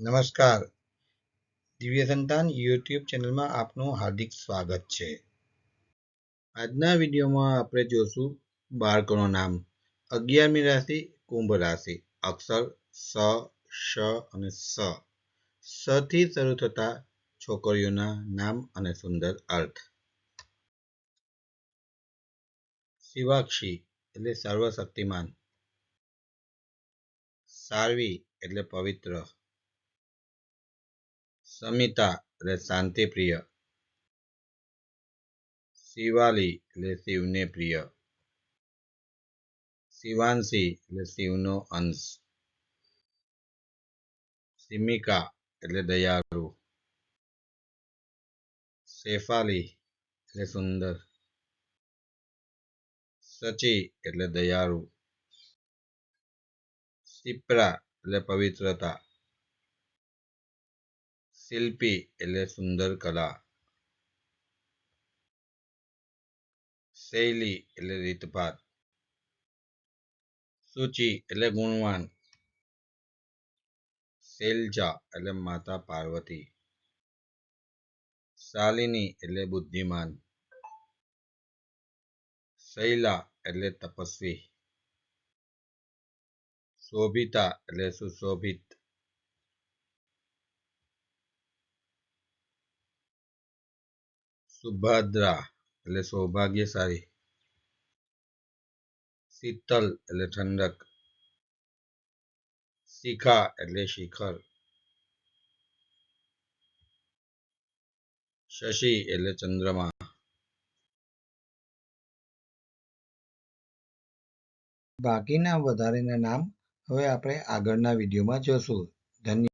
નમસ્કાર. દિવ્ય સંતાન યુટ્યુબ ચેનલમાં આપનું હાર્દિક સ્વાગત છે. આજના વિડીયોમાં આપણે જોશું બાળકોનું નામ. 11મી રાશિ કુંભ રાશિ. અક્ષર સ, શ અને સ. સથી શરૂ થતા છોકરીઓના નામ અને સુંદર અર્થ. શિવાક્ષી એટલે સર્વશક્તિમાન. સારવી એટલે પવિત્ર. સમિતા એટલે શાંતિપ્રિય. શિવાલી એટલે શિવને પ્રિય. શિવાંશી એટલે શિવનો અંશ. શિમિકા એટલે દયાળુ. શેફાલી એટલે સુંદર. સચી એટલે દયાળુ. શિપ્રા એટલે પવિત્રતા. શિલ્પી એટલે સુંદર કલા. શૈલી એટલે રીતભાત. સુચિ એટલે ગુણવાન. શૈલજા એટલે માતા પાર્વતી. શાલિની એટલે બુદ્ધિમાન. શૈલા એટલે તપસ્વી. શોભિતા એટલે સુશોભિત. સુભદ્રા એટલે સૌભાગ્યશાળી. શીતલ એટલે ઠંડક. શિખા એટલે શિખર. શશી એટલે ચંદ્રમા. બાકીના વધારાના નામ હવે આપણે આગળના વિડીયોમાં જોશું. ધન્યવાદ.